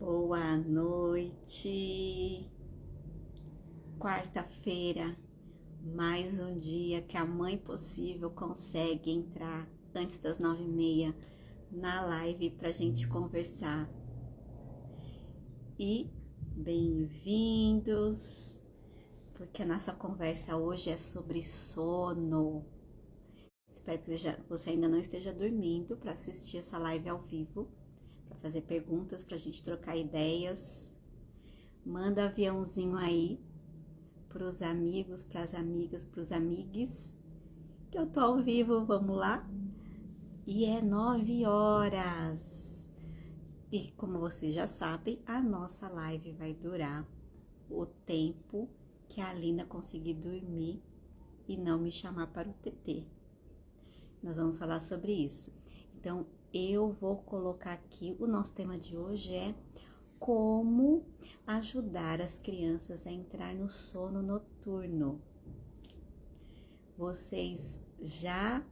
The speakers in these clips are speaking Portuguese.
Boa noite, quarta-feira, mais um dia que a Mãe Possível consegue entrar antes das 9h30 na live pra gente conversar. E bem-vindos, porque a nossa conversa hoje é sobre sono. Espero que você ainda não esteja dormindo para assistir essa live ao vivo, para fazer perguntas, para a gente trocar ideias. Manda aviãozinho aí para os amigos, para as amigas, para os amigues, que eu tô ao vivo, vamos lá? E é 9 horas. E como vocês já sabem, a nossa live vai durar o tempo que a Alina conseguir dormir e não me chamar para o TT. Nós vamos falar sobre isso. Então, eu vou colocar aqui, o nosso tema de hoje é como ajudar as crianças a entrar no sono noturno. Vocês já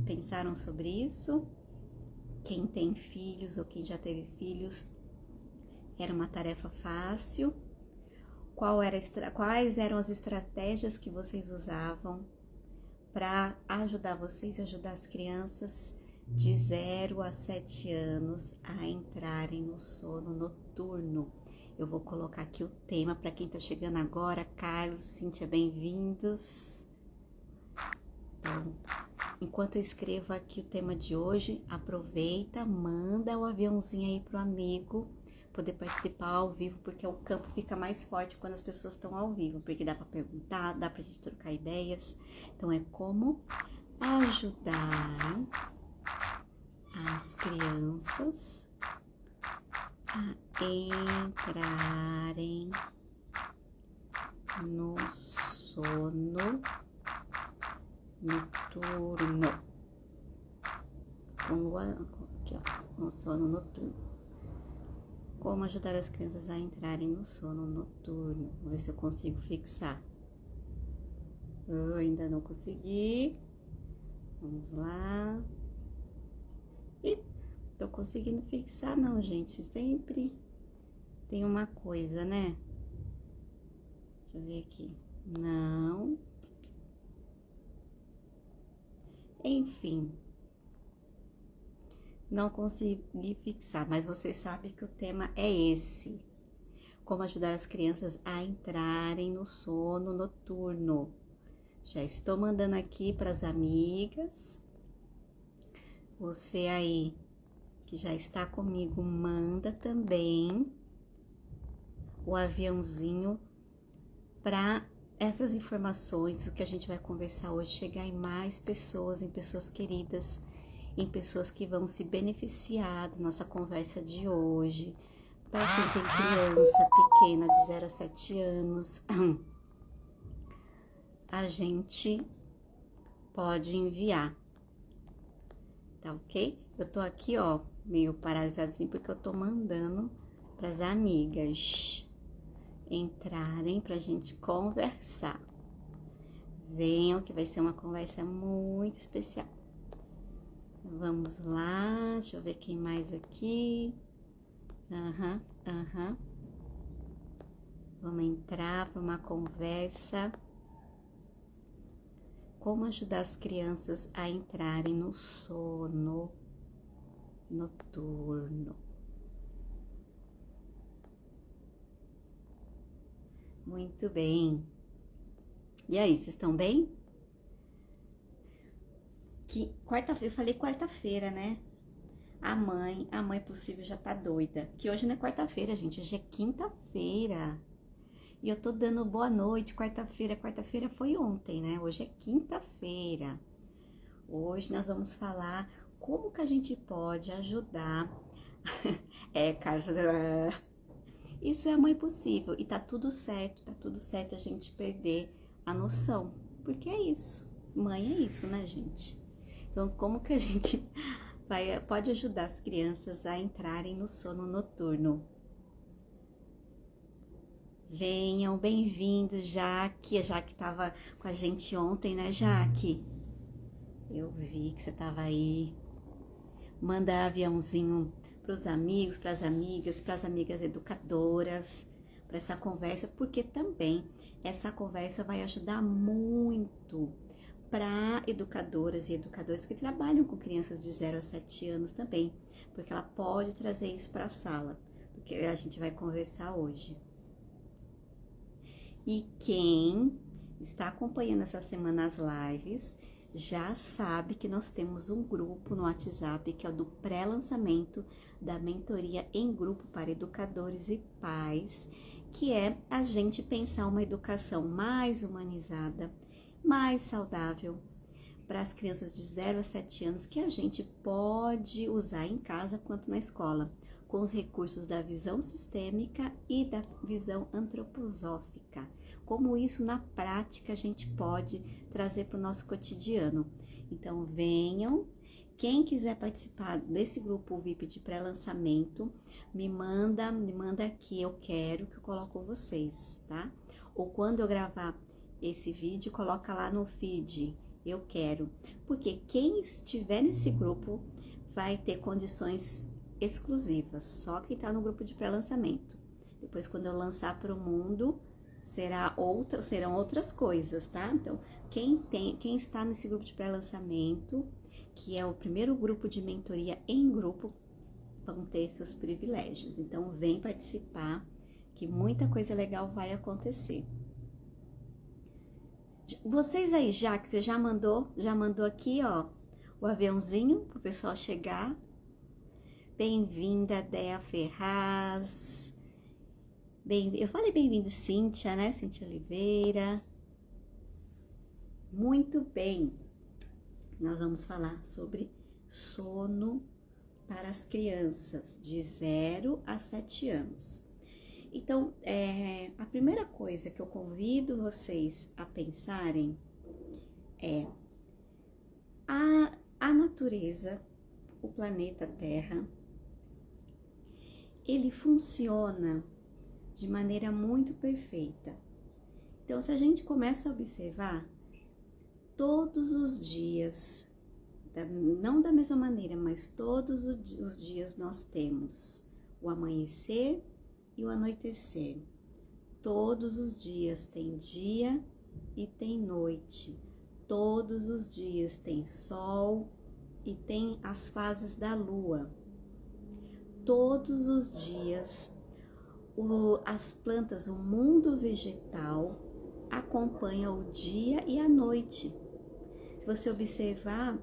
pensaram sobre isso? Quem tem filhos ou quem já teve filhos, era uma tarefa fácil? Quais eram as estratégias que vocês usavam para ajudar vocês a ajudar as crianças de 0 a 7 anos a entrarem no sono noturno? Eu vou colocar aqui o tema para quem está chegando agora. Carlos, Cíntia, bem-vindos. Então, enquanto eu escrevo aqui o tema de hoje, aproveita, manda o aviãozinho aí pro amigo poder participar ao vivo, porque o campo fica mais forte quando as pessoas estão ao vivo, porque dá para perguntar, dá pra gente trocar ideias. Então é como ajudar as crianças a entrarem no sono noturno. Aqui, ó, no sono noturno. Como ajudar as crianças a entrarem no sono noturno. Vou ver se eu consigo fixar. Eu ainda não consegui. Vamos lá. Ih, tô conseguindo fixar não, gente. Sempre tem uma coisa, né? Deixa eu ver aqui. Não. Enfim. Não consegui fixar, mas vocês sabem que o tema é esse. Como ajudar as crianças a entrarem no sono noturno. Já estou mandando aqui para as amigas. Você aí que já está comigo, manda também o aviãozinho para essas informações, o que a gente vai conversar hoje, chegar em mais pessoas, em pessoas queridas, em pessoas que vão se beneficiar da nossa conversa de hoje. Para quem tem criança pequena de 0 a 7 anos, a gente pode enviar, tá ok? Eu tô aqui, ó, meio paralisadinho porque eu tô mandando para as amigas entrarem pra gente conversar. Venham que vai ser uma conversa muito especial. Vamos lá, deixa eu ver quem mais aqui. Vamos entrar para uma conversa. Como ajudar as crianças a entrarem no sono noturno. Muito bem. E aí, vocês estão bem? Eu falei quarta-feira, né? A mãe possível já tá doida. Que hoje não é quarta-feira, gente, hoje é quinta-feira. E eu tô dando boa noite, quarta-feira. Quarta-feira foi ontem, né? Hoje é quinta-feira. Hoje nós vamos falar como que a gente pode ajudar. Carlos, isso é a mãe possível. E tá tudo certo a gente perder a noção. Porque é isso. Mãe é isso, né, gente? Então, como que a gente pode ajudar as crianças a entrarem no sono noturno? Venham, bem-vindos, Jaque. A Jaque estava com a gente ontem, né, Jaque? Eu vi que você estava aí. Manda aviãozinho para os amigos, para as amigas educadoras, para essa conversa, porque também essa conversa vai ajudar muito para educadoras e educadores que trabalham com crianças de 0 a 7 anos também, porque ela pode trazer isso para a sala, do que a gente vai conversar hoje. E quem está acompanhando essa semana as lives já sabe que nós temos um grupo no WhatsApp que é o do pré-lançamento da mentoria em grupo para educadores e pais, que é a gente pensar uma educação mais humanizada, mais saudável para as crianças de 0 a 7 anos, que a gente pode usar em casa quanto na escola, com os recursos da visão sistêmica e da visão antroposófica. Como isso na prática a gente pode trazer para o nosso cotidiano. Então venham, quem quiser participar desse grupo VIP de pré-lançamento, me manda aqui, eu quero que eu coloco vocês, tá? Ou quando eu gravar esse vídeo, coloca lá no feed, eu quero. Porque quem estiver nesse grupo vai ter condições exclusivas, só quem está no grupo de pré-lançamento. Depois, quando eu lançar para o mundo, serão outras coisas, tá? Então, quem está nesse grupo de pré-lançamento, que é o primeiro grupo de mentoria em grupo, vão ter seus privilégios. Então, vem participar, que muita coisa legal vai acontecer. Vocês aí, já que você já mandou aqui, ó, o aviãozinho pro pessoal chegar. Bem-vinda, Dea Ferraz. Eu falei bem-vindo, Cíntia, né? Cíntia Oliveira. Muito bem. Nós vamos falar sobre sono para as crianças de 0 a 7 anos. Então, a primeira coisa que eu convido vocês a pensarem é a natureza, o planeta Terra, ele funciona de maneira muito perfeita. Então, se a gente começa a observar, todos os dias, não da mesma maneira, mas todos os dias nós temos o amanhecer e o anoitecer. Todos os dias tem dia e tem noite. Todos os dias tem sol e tem as fases da lua. Todos os dias as plantas, o mundo vegetal acompanha o dia e a noite. Se você observar,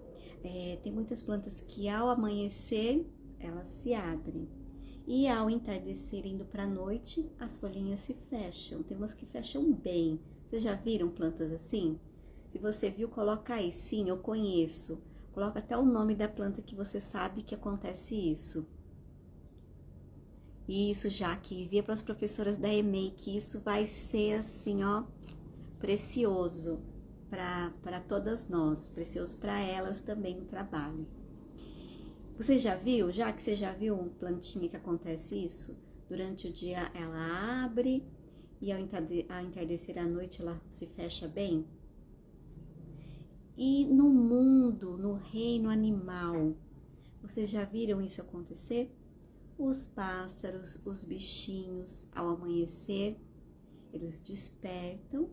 tem muitas plantas que ao amanhecer elas se abrem. E ao entardecer, indo para a noite, as folhinhas se fecham. Tem umas que fecham bem. Vocês já viram plantas assim? Se você viu, coloca aí. Sim, eu conheço. Coloca até o nome da planta que você sabe que acontece isso. Isso, já que envia para as professoras da EMEI, que isso vai ser assim, ó, precioso para todas nós. Precioso para elas também no trabalho. Você já viu? Já que você já viu uma plantinha que acontece isso? Durante o dia ela abre e ao entardecer à noite ela se fecha bem? E no mundo, no reino animal, vocês já viram isso acontecer? Os pássaros, os bichinhos, ao amanhecer, eles despertam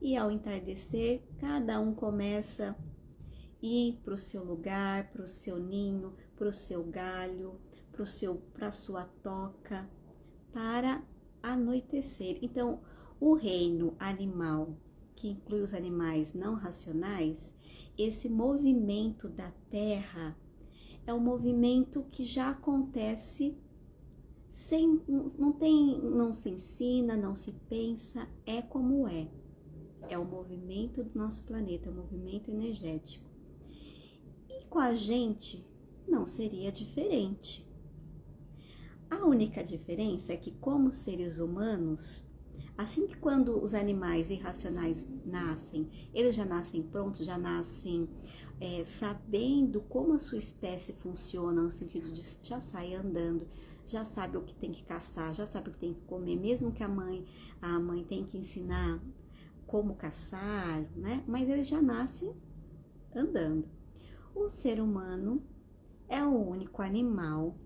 e ao entardecer, cada um começa ir para o seu lugar, para o seu ninho, para o seu galho, para a sua toca, para anoitecer. Então, o reino animal, que inclui os animais não racionais, esse movimento da terra é um movimento que já acontece não se ensina, não se pensa, é como é. É o movimento do nosso planeta, é o movimento energético. E com a gente não seria diferente. A única diferença é que, como seres humanos, assim que quando os animais irracionais nascem, eles já nascem prontos, já nascem sabendo como a sua espécie funciona, no sentido de já sair andando, já sabe o que tem que caçar, já sabe o que tem que comer, mesmo que a mãe tem que ensinar como caçar, né? Mas ele já nasce andando. O ser humano é o único animal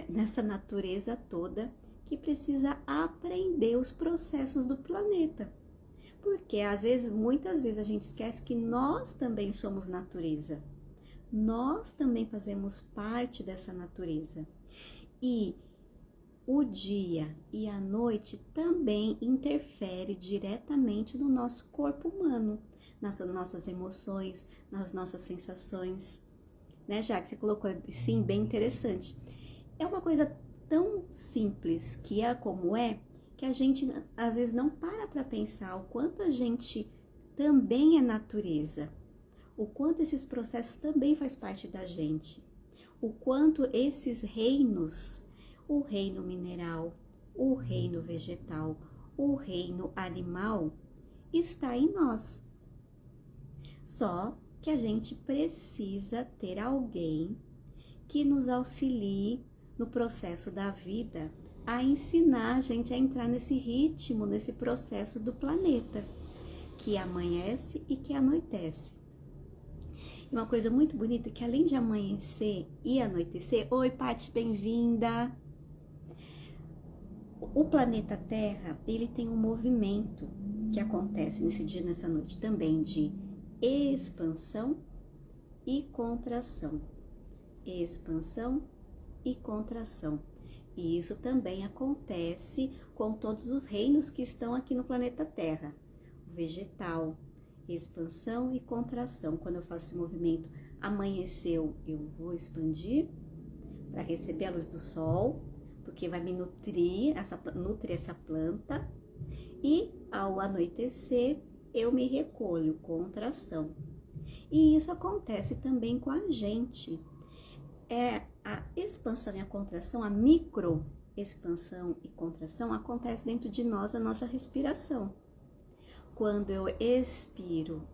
nessa natureza toda que precisa aprender os processos do planeta. Porque muitas vezes a gente esquece que nós também somos natureza. Nós também fazemos parte dessa natureza. E o dia e a noite também interferem diretamente no nosso corpo humano, nas nossas emoções, nas nossas sensações. Né, já que você colocou, sim, bem interessante. É uma coisa tão simples que é como é, que a gente às vezes não para pensar o quanto a gente também é natureza, o quanto esses processos também faz parte da gente, o quanto esses reinos, o reino mineral, o reino vegetal, o reino animal, está em nós. Só que a gente precisa ter alguém que nos auxilie no processo da vida a ensinar a gente a entrar nesse ritmo, nesse processo do planeta, que amanhece e que anoitece. E uma coisa muito bonita é que além de amanhecer e anoitecer, oi Paty, bem-vinda! O planeta Terra, ele tem um movimento que acontece nesse dia e nessa noite também de expansão e contração. Expansão e contração. E isso também acontece com todos os reinos que estão aqui no planeta Terra. O vegetal, expansão e contração. Quando eu faço esse movimento, amanheceu, eu vou expandir para receber a luz do sol, porque vai me nutrir essa planta. E ao anoitecer, eu me recolho, contração. E isso acontece também com a gente. A expansão e a contração, a micro expansão e contração acontece dentro de nós, a nossa respiração. Quando eu expiro,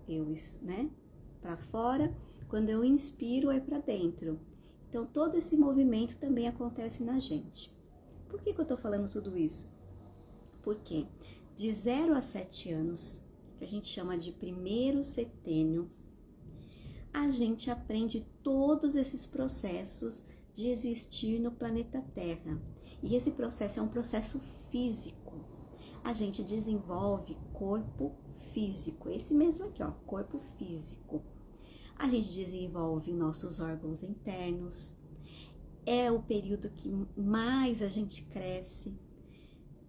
para fora, quando eu inspiro, é para dentro. Então, todo esse movimento também acontece na gente. Por que eu estou falando tudo isso? Porque de 0 a 7 anos, que a gente chama de primeiro setênio, a gente aprende todos esses processos de existir no planeta Terra. E esse processo é um processo físico. A gente desenvolve corpo físico, esse mesmo aqui, ó, corpo físico. A gente desenvolve nossos órgãos internos. É o período que mais a gente cresce.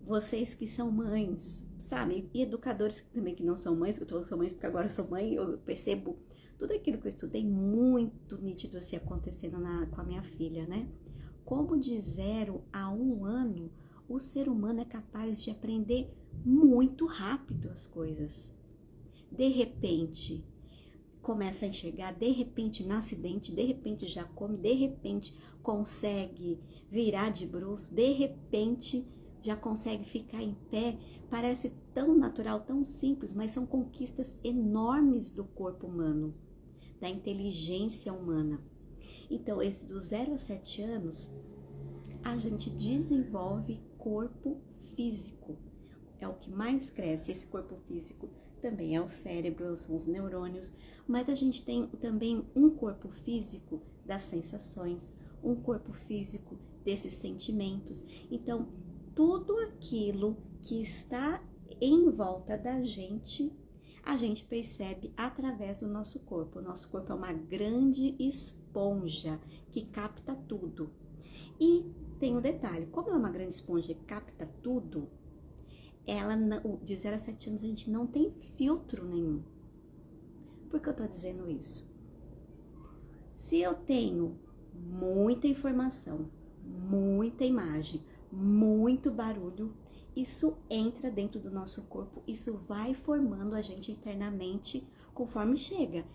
Vocês que são mães, sabe? E educadores também que não são mães, eu sou mãe porque agora eu sou mãe, eu percebo tudo aquilo que eu estudei muito nítido assim acontecendo com a minha filha, né? Como de 0 a 1 ano, o ser humano é capaz de aprender muito rápido as coisas. De repente, começa a enxergar, de repente nasce dente, de repente já come, de repente consegue virar de bruços, de repente já consegue ficar em pé. Parece tão natural, tão simples, mas são conquistas enormes do corpo humano, da inteligência humana. Então, esse dos 0 a 7 anos, a gente desenvolve corpo físico. É o que mais cresce. Esse corpo físico também é o cérebro, são os neurônios, mas a gente tem também um corpo físico das sensações, um corpo físico desses sentimentos. Então, tudo aquilo que está em volta da gente, a gente percebe através do nosso corpo. O nosso corpo é uma grande esponja que capta tudo. E tem um detalhe, como ela é uma grande esponja que capta tudo, de 0 a 7 anos a gente não tem filtro nenhum. Por que eu tô dizendo isso? Se eu tenho muita informação, muita imagem, muito barulho, isso entra dentro do nosso corpo, isso vai formando a gente internamente conforme chega.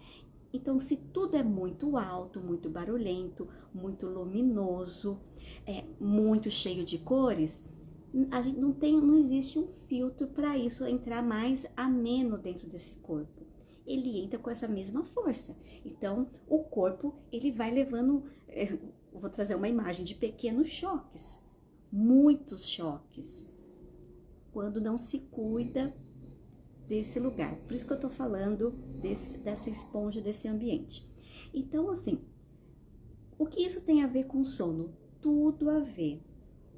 Então, se tudo é muito alto, muito barulhento, muito luminoso, muito cheio de cores, a gente não existe um filtro para isso entrar mais ameno dentro desse corpo. Ele entra com essa mesma força. Então, o corpo, ele vai levando, vou trazer uma imagem de pequenos choques, muitos choques, quando não se cuida desse lugar. Por isso que eu tô falando dessa esponja, desse ambiente. Então, assim, o que isso tem a ver com sono? tudo a ver.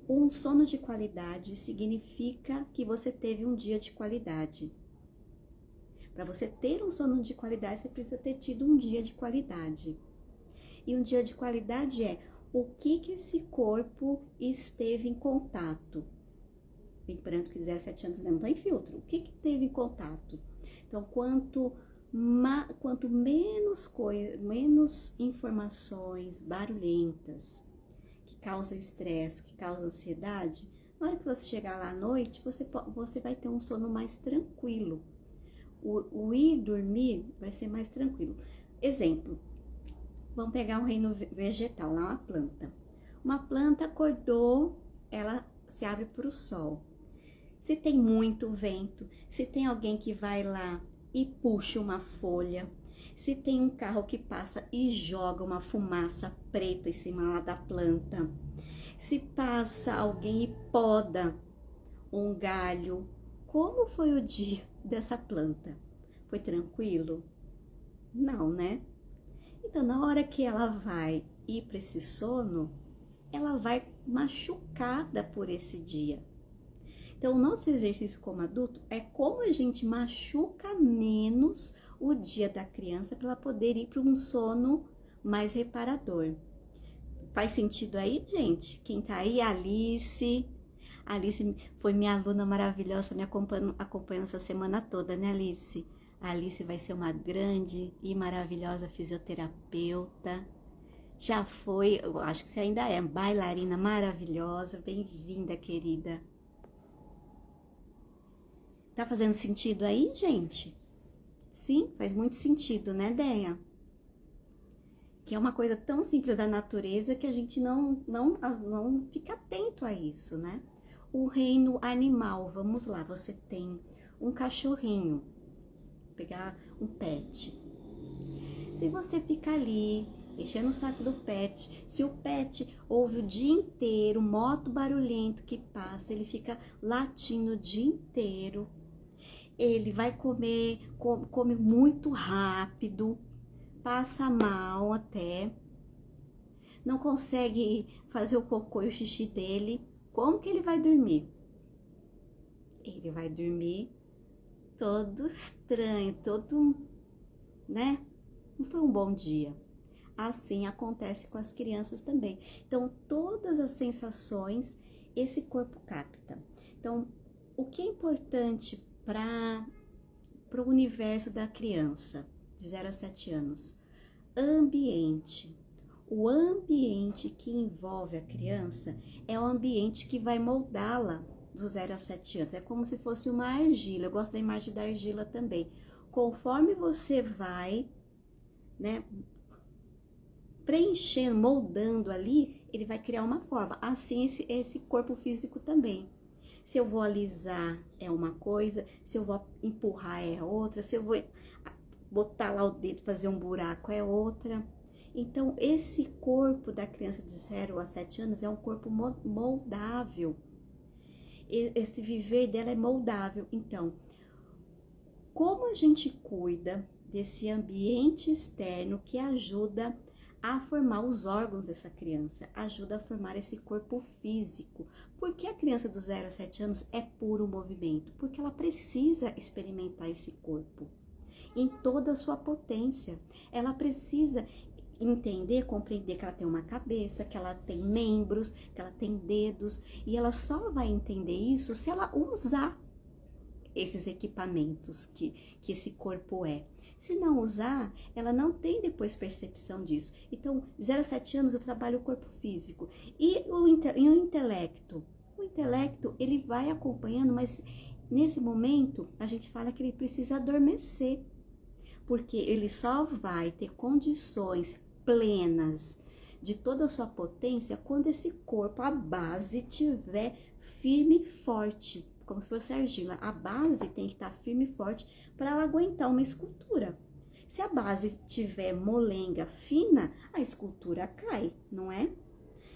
Um sono de qualidade significa que você teve um dia de qualidade. Para você ter um sono de qualidade, você precisa ter tido um dia de qualidade. E um dia de qualidade é o que esse corpo esteve em contato. Lembrando que 0,7 anos não tem filtro. O que teve em contato? Então, quanto menos informações barulhentas que causam estresse, que causam ansiedade, na hora que você chegar lá à noite, você vai ter um sono mais tranquilo. O ir dormir vai ser mais tranquilo. Exemplo, vamos pegar um reino vegetal, lá uma planta. Uma planta acordou, ela se abre para o sol. Se tem muito vento, se tem alguém que vai lá e puxa uma folha, se tem um carro que passa e joga uma fumaça preta em cima lá da planta, se passa alguém e poda um galho, como foi o dia dessa planta? Foi tranquilo? Não, né? Então, na hora que ela vai ir para esse sono, ela vai machucada por esse dia. Então, o nosso exercício como adulto é como a gente machuca menos o dia da criança para ela poder ir para um sono mais reparador. Faz sentido aí, gente? Quem tá aí? Alice. Alice foi minha aluna maravilhosa, me acompanhando essa semana toda, né, Alice? A Alice vai ser uma grande e maravilhosa fisioterapeuta. Já foi, eu acho que você ainda é, bailarina maravilhosa. Bem-vinda, querida. Tá fazendo sentido aí, gente? Sim, faz muito sentido, né, Deia? Que é uma coisa tão simples da natureza que a gente não fica atento a isso, né? O reino animal, vamos lá, você tem um cachorrinho, vou pegar um pet. Se você ficar ali, enchendo o saco do pet, se o pet ouve o dia inteiro, moto barulhento que passa, ele fica latindo o dia inteiro, ele vai comer, come muito rápido, passa mal até, não consegue fazer o cocô e o xixi dele, como que ele vai dormir? Ele vai dormir todo estranho, todo, né? Não foi um bom dia. Assim acontece com as crianças também. Então, todas as sensações esse corpo capta. Então, o que é importante para o universo da criança de 0 a 7 anos? Ambiente. O ambiente que envolve a criança é o ambiente que vai moldá-la do 0 a 7 anos. É como se fosse uma argila. Eu gosto da imagem da argila também. Conforme você vai, né, preenchendo, moldando ali, ele vai criar uma forma. Assim, esse corpo físico também. Se eu vou alisar é uma coisa, se eu vou empurrar é outra, se eu vou botar lá o dedo, fazer um buraco é outra. Então, esse corpo da criança de 0 a 7 anos é um corpo moldável. Esse viver dela é moldável. Então, como a gente cuida desse ambiente externo que ajuda a formar os órgãos dessa criança, ajuda a formar esse corpo físico. Por que a criança dos 0 a 7 anos é puro movimento? Porque ela precisa experimentar esse corpo em toda a sua potência. Ela precisa entender, compreender que ela tem uma cabeça, que ela tem membros, que ela tem dedos, e ela só vai entender isso se ela usar esses equipamentos que esse corpo é. Se não usar, ela não tem depois percepção disso. Então, de 0 a 7 anos eu trabalho o corpo físico. E o intelecto? O intelecto, ele vai acompanhando, mas nesse momento a gente fala que ele precisa adormecer. Porque ele só vai ter condições plenas de toda a sua potência quando esse corpo, a base, estiver firme e forte, como se fosse argila. A base tem que estar firme e forte para ela aguentar uma escultura. Se a base tiver molenga, fina, a escultura cai, não é?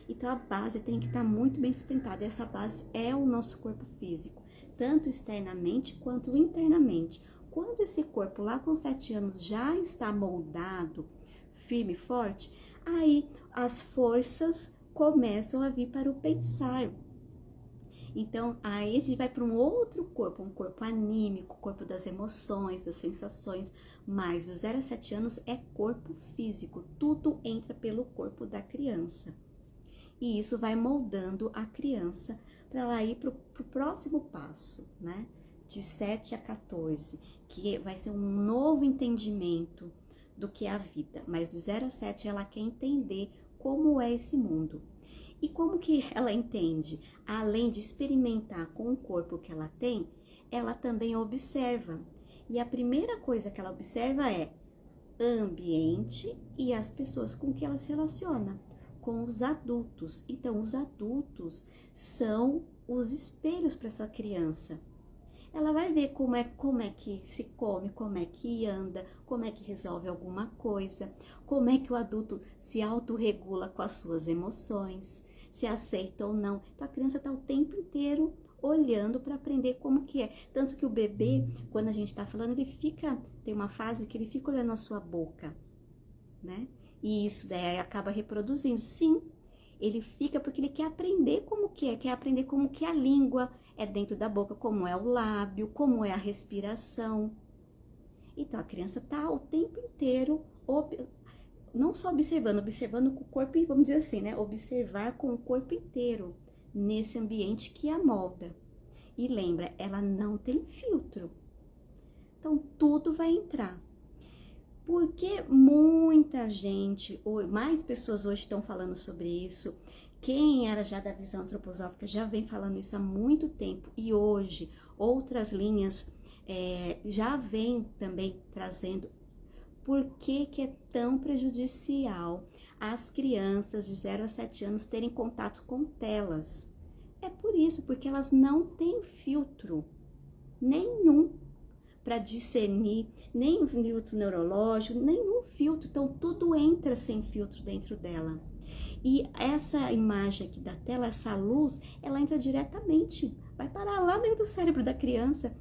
Então a base tem que estar muito bem sustentada. Essa base é o nosso corpo físico, tanto externamente quanto internamente. Quando esse corpo lá com 7 anos já está moldado, firme e forte, aí as forças começam a vir para o pensar. Então, aí a gente vai para um outro corpo, um corpo anímico, corpo das emoções, das sensações, mas dos 0 a 7 anos é corpo físico, tudo entra pelo corpo da criança. E isso vai moldando a criança para ela ir para o próximo passo, né? De 7 a 14, que vai ser um novo entendimento do que é a vida. Mas do 0 a 7 ela quer entender como é esse mundo. E como que ela entende? Além de experimentar com o corpo que ela tem, ela também observa. E a primeira coisa que ela observa é ambiente e as pessoas com que ela se relaciona, com os adultos. Então, os adultos são os espelhos para essa criança. Ela vai ver como é que se come, como é que anda, como é que resolve alguma coisa, como é que o adulto se autorregula com as suas emoções, se aceita ou não. Então a criança está o tempo inteiro olhando para aprender como que é. Tanto que o bebê, quando a gente está falando, tem uma fase que ele fica olhando a sua boca, né? E isso daí acaba reproduzindo. Sim, ele fica porque ele quer aprender como que é, quer aprender como que a língua é dentro da boca, como é o lábio, como é a respiração. Então a criança está o tempo inteiro, não só observando com o corpo, vamos dizer assim, né? Observar com o corpo inteiro nesse ambiente que a molda. E lembra, ela não tem filtro. Então tudo vai entrar. Porque muita gente, ou mais pessoas hoje estão falando sobre isso. Quem era já da visão antroposófica já vem falando isso há muito tempo. E hoje outras linhas já vêm também trazendo. Por que é tão prejudicial as crianças de 0 a 7 anos terem contato com telas? É por isso, porque elas não têm filtro nenhum para discernir, nem filtro neurológico, nenhum filtro. Então, tudo entra sem filtro dentro dela. E essa imagem aqui da tela, essa luz, ela entra diretamente, vai parar lá dentro do cérebro da criança.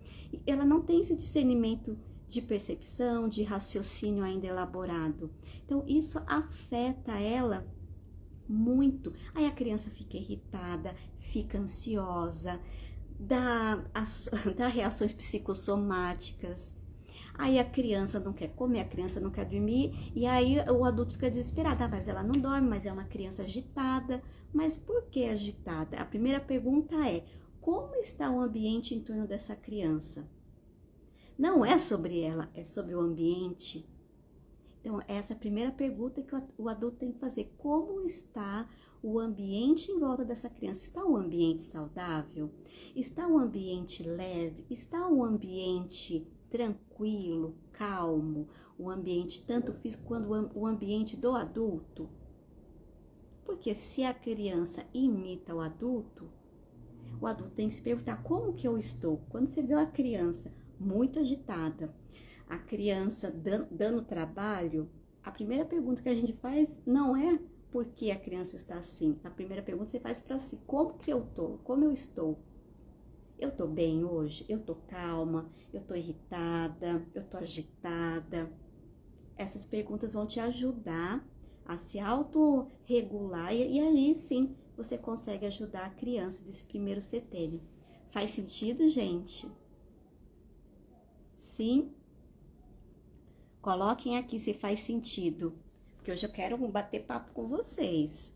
Ela não tem esse discernimento de percepção, de raciocínio ainda elaborado. Então, isso afeta ela muito. Aí a criança fica irritada, fica ansiosa, dá reações psicossomáticas. Aí a criança não quer comer, a criança não quer dormir, e aí o adulto fica desesperado. Ah, mas ela não dorme, mas é uma criança agitada. Mas por que agitada? A primeira pergunta é: como está o ambiente em torno dessa criança? Não é sobre ela, é sobre o ambiente. Então, essa é a primeira pergunta que o adulto tem que fazer. Como está o ambiente em volta dessa criança? Está um ambiente saudável? Está um ambiente leve? Está um ambiente tranquilo, calmo? O ambiente tanto físico quanto o ambiente do adulto? Porque se a criança imita o adulto tem que se perguntar: como que eu estou? Quando você vê uma criança muito agitada, a criança dando trabalho, a primeira pergunta que a gente faz não é por que a criança está assim. A primeira pergunta você faz para si: como que eu tô? Como eu estou? Eu tô bem hoje? Eu tô calma? Eu tô irritada? Eu tô agitada? Essas perguntas vão te ajudar a se autorregular e aí sim você consegue ajudar a criança desse primeiro setênio. Faz sentido, gente? Sim? Coloquem aqui se faz sentido, porque hoje eu quero bater papo com vocês.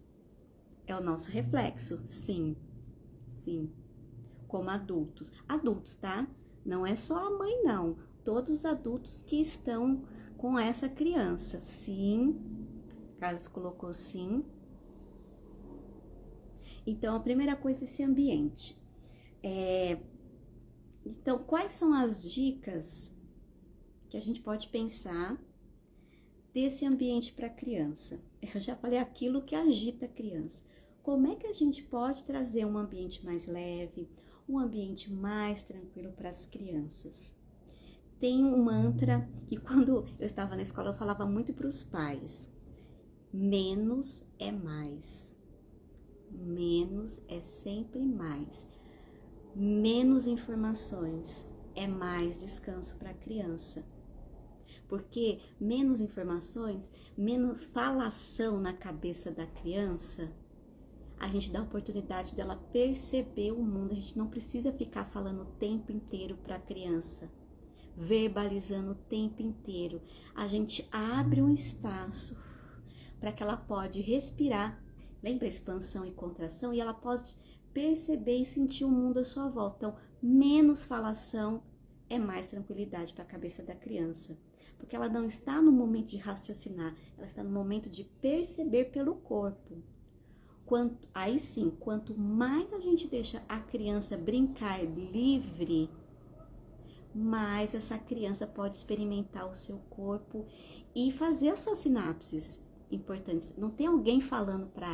É o nosso reflexo, sim, sim. Como adultos. Adultos, tá? Não é só a mãe, não. Todos os adultos que estão com essa criança. Sim. Carlos colocou sim. Então, a primeira coisa é esse ambiente. Então, quais são as dicas que a gente pode pensar desse ambiente para a criança? Eu já falei aquilo que agita a criança. Como é que a gente pode trazer um ambiente mais leve, um ambiente mais tranquilo para as crianças? Tem um mantra que quando eu estava na escola eu falava muito para os pais: menos é mais. Menos é sempre mais. Menos informações é mais descanso para a criança. Porque menos informações, menos falação na cabeça da criança, a gente dá a oportunidade dela perceber o mundo. A gente não precisa ficar falando o tempo inteiro para a criança, verbalizando o tempo inteiro. A gente abre um espaço para que ela pode respirar, lembra expansão e contração? E ela pode perceber e sentir o mundo à sua volta. Então, menos falação é mais tranquilidade para a cabeça da criança. Porque ela não está no momento de raciocinar, ela está no momento de perceber pelo corpo. Aí sim, quanto mais a gente deixa a criança brincar livre, mais essa criança pode experimentar o seu corpo e fazer as suas sinapses importantes. Não tem alguém falando para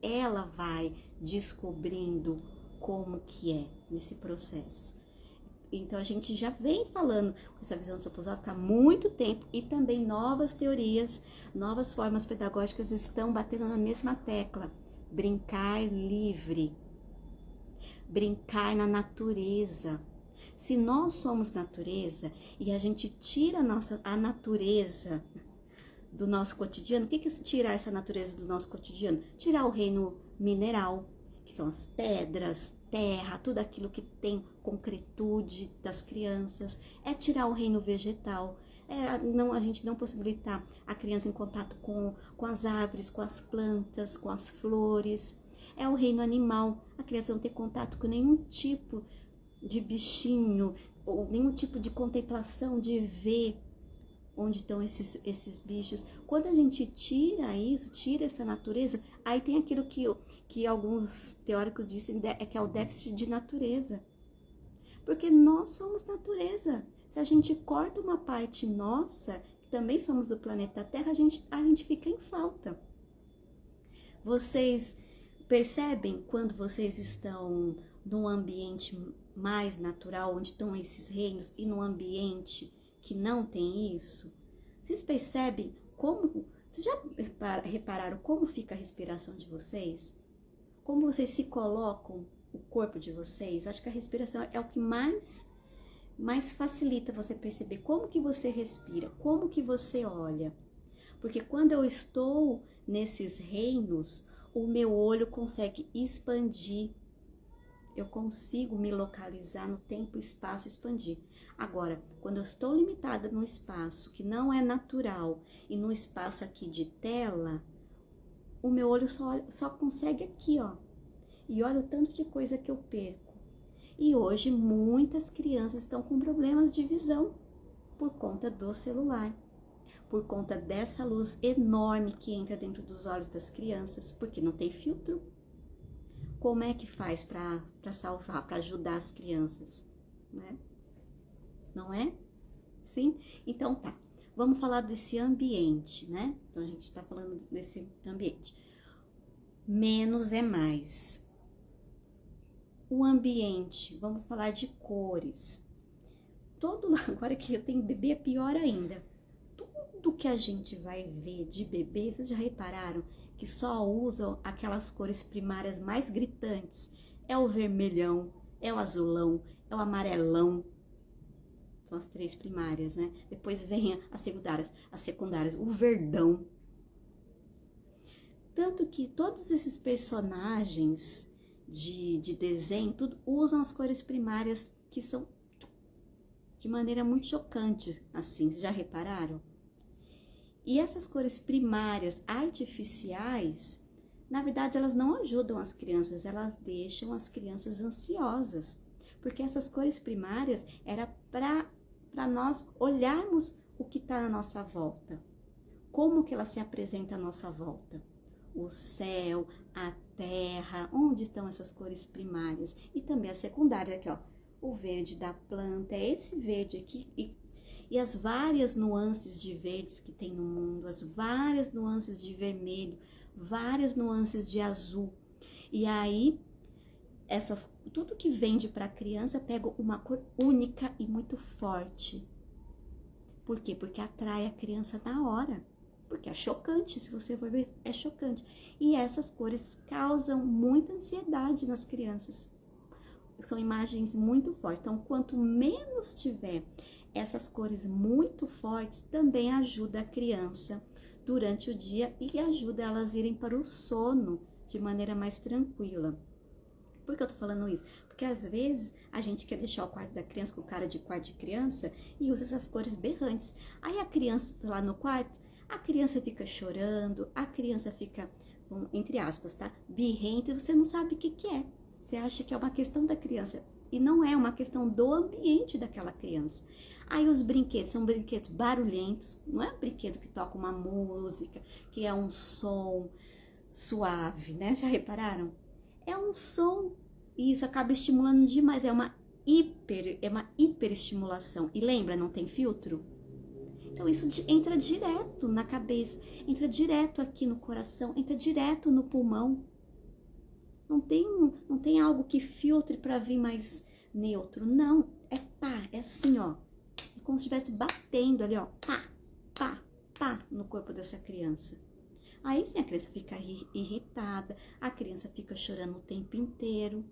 ela vai descobrindo como que é nesse processo. Então a gente já vem falando com essa visão antroposófica há muito tempo e também novas teorias, novas formas pedagógicas estão batendo na mesma tecla. Brincar livre, brincar na natureza. Se nós somos natureza e a gente tira a natureza do nosso cotidiano, o que é tirar essa natureza do nosso cotidiano? Tirar o reino mineral, que são as pedras, terra, tudo aquilo que tem concretude das crianças. É tirar o reino vegetal, a gente não possibilitar a criança em contato com as árvores, com as plantas, com as flores. É o reino animal, a criança não ter contato com nenhum tipo de bichinho, ou nenhum tipo de contemplação, de ver onde estão esses bichos. Quando a gente tira isso, tira essa natureza, aí tem aquilo que alguns teóricos dizem que é o déficit de natureza. Porque nós somos natureza. Se a gente corta uma parte nossa, que também somos do planeta Terra, a gente fica em falta. Vocês percebem quando vocês estão num ambiente mais natural, onde estão esses reinos, e num ambiente que não tem isso? Vocês percebem como... Vocês já repararam como fica a respiração de vocês? Como vocês se colocam, o corpo de vocês? Eu acho que a respiração é o que mais facilita você perceber como que você respira, como que você olha. Porque quando eu estou nesses reinos, o meu olho consegue expandir. Eu consigo me localizar no tempo e espaço, expandir. Agora, quando eu estou limitada num espaço que não é natural e num espaço aqui de tela, o meu olho só consegue aqui, ó. E olha o tanto de coisa que eu perco. E hoje muitas crianças estão com problemas de visão por conta do celular, por conta dessa luz enorme que entra dentro dos olhos das crianças, porque não tem filtro. Como é que faz para salvar, para ajudar as crianças, né? Não é? Sim? Então tá, vamos falar desse ambiente, né? Então a gente está falando desse ambiente. Menos é mais. O ambiente, vamos falar de cores. Agora que eu tenho bebê é pior ainda. Tudo que a gente vai ver de bebê, vocês já repararam que só usam aquelas cores primárias mais gritantes? É o vermelhão, é o azulão, é o amarelão. São as 3 primárias, né? Depois vem as secundárias, o verdão. Tanto que todos esses personagens de desenho, tudo usam as cores primárias que são de maneira muito chocante, assim, vocês já repararam? E essas cores primárias artificiais, na verdade, elas não ajudam as crianças, elas deixam as crianças ansiosas. Porque essas cores primárias era para nós olharmos o que está na nossa volta. Como que ela se apresenta à nossa volta? O céu, a terra, onde estão essas cores primárias? E também a secundária, aqui ó, o verde da planta, é esse verde aqui, e as várias nuances de verdes que tem no mundo, as várias nuances de vermelho, várias nuances de azul. E aí, tudo que vende para a criança pega uma cor única e muito forte. Por quê? Porque atrai a criança na hora. Porque é chocante, se você for ver, é chocante. E essas cores causam muita ansiedade nas crianças. São imagens muito fortes. Então, quanto menos tiver essas cores muito fortes, também ajuda a criança durante o dia e ajuda elas a irem para o sono de maneira mais tranquila. Por que eu tô falando isso? Porque às vezes a gente quer deixar o quarto da criança com cara de quarto de criança e usa essas cores berrantes. Aí a criança tá lá no quarto, a criança fica chorando, a criança fica, entre aspas, tá? Birrenta, e você não sabe o que que é. Você acha que é uma questão da criança e não é uma questão do ambiente daquela criança. Aí os brinquedos são brinquedos barulhentos, não é um brinquedo que toca uma música, que é um som suave, né? Já repararam? É um som e isso acaba estimulando demais, é uma hiperestimulação. E lembra, não tem filtro? Então isso entra direto na cabeça, entra direto aqui no coração, entra direto no pulmão. Não tem algo que filtre para vir mais neutro. Não, é pá, é assim, ó. É como se estivesse batendo ali, ó, pá, pá, pá, no corpo dessa criança. Aí sim a criança fica irritada, a criança fica chorando o tempo inteiro,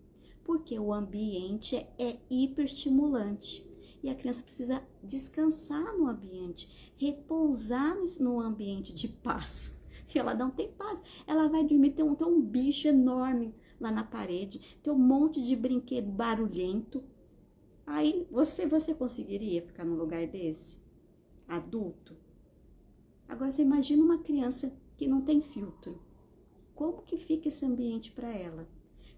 porque o ambiente é hiperestimulante. E a criança precisa descansar no ambiente, repousar no ambiente de paz. E ela não tem paz. Ela vai dormir, tem um bicho enorme lá na parede, tem um monte de brinquedo barulhento. Aí você conseguiria ficar num lugar desse? Adulto? Agora você imagina uma criança que não tem filtro. Como que fica esse ambiente para ela?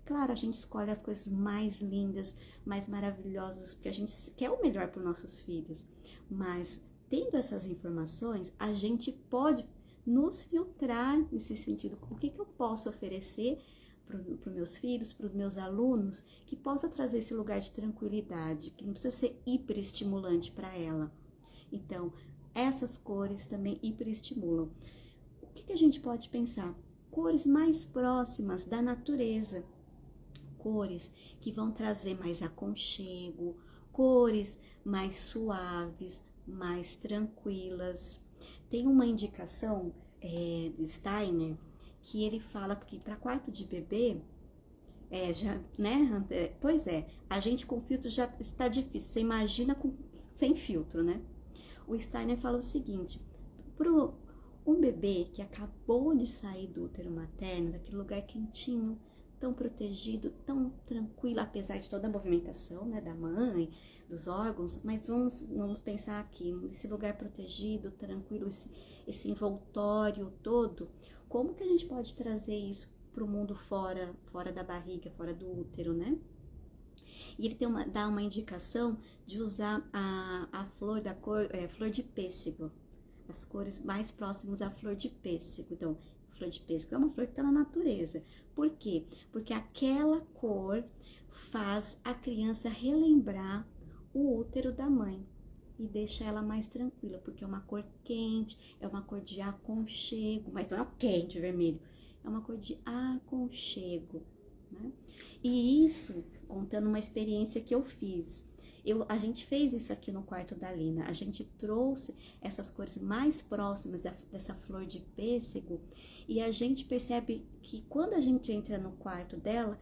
Claro, a gente escolhe as coisas mais lindas, mais maravilhosas, porque a gente quer o melhor para os nossos filhos. Mas, tendo essas informações, a gente pode nos filtrar nesse sentido. O que eu posso oferecer para os meus filhos, para os meus alunos, que possa trazer esse lugar de tranquilidade, que não precisa ser hiperestimulante para ela. Então, essas cores também hiperestimulam. O que a gente pode pensar? Cores mais próximas da natureza, cores que vão trazer mais aconchego, cores mais suaves, mais tranquilas. Tem uma indicação de Steiner que ele fala que para quarto de bebê, Pois é, a gente com filtro já está difícil, você imagina sem filtro, né? O Steiner fala o seguinte, pro um bebê que acabou de sair do útero materno, daquele lugar quentinho, tão protegido, tão tranquilo, apesar de toda a movimentação, né, da mãe, dos órgãos, mas vamos pensar aqui, nesse lugar protegido, tranquilo, esse envoltório todo, como que a gente pode trazer isso para o mundo fora da barriga, fora do útero, né? E ele dá uma indicação de usar a flor flor de pêssego, as cores mais próximas à flor de pêssego. Então, flor de pêssego é uma flor que está na natureza. Por quê? Porque aquela cor faz a criança relembrar o útero da mãe e deixa ela mais tranquila, porque é uma cor quente, é uma cor de aconchego, mas não é o quente vermelho, é uma cor de aconchego, né? E isso, contando uma experiência que eu fiz, a gente fez isso aqui no quarto da Lina, a gente trouxe essas cores mais próximas dessa flor de pêssego e a gente percebe que quando a gente entra no quarto dela,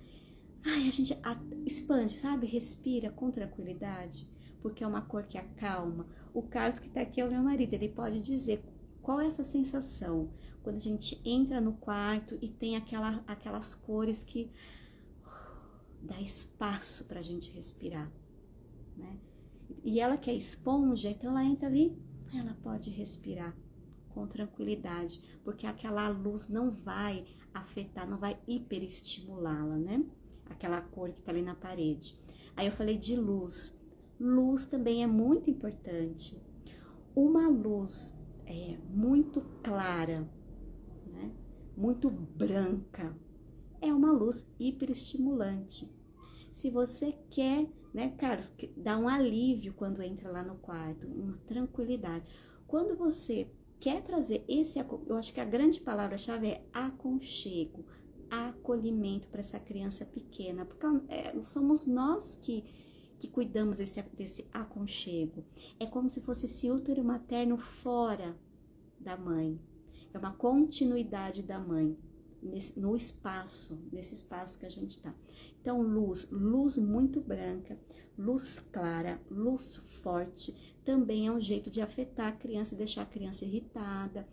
a gente expande, sabe? Respira com tranquilidade, porque é uma cor que acalma. O Carlos que tá aqui é o meu marido, ele pode dizer qual é essa sensação quando a gente entra no quarto e tem aquelas cores que dá espaço pra gente respirar, né? E ela que é esponja, então ela entra ali, ela pode respirar com tranquilidade, porque aquela luz não vai afetar, não vai hiperestimulá-la, né? Aquela cor que tá ali na parede. Aí eu falei de luz. Luz também é muito importante. Uma luz muito clara, né? Muito branca, é uma luz hiperestimulante. Se você quer, né, Carlos, dá um alívio quando entra lá no quarto, uma tranquilidade. Quando você quer trazer eu acho que a grande palavra-chave é aconchego, acolhimento para essa criança pequena, porque somos nós que cuidamos desse aconchego. É como se fosse esse útero materno fora da mãe. É uma continuidade da mãe. Nesse espaço que a gente tá. Então, luz muito branca, luz clara, luz forte, também é um jeito de afetar a criança, deixar a criança irritada,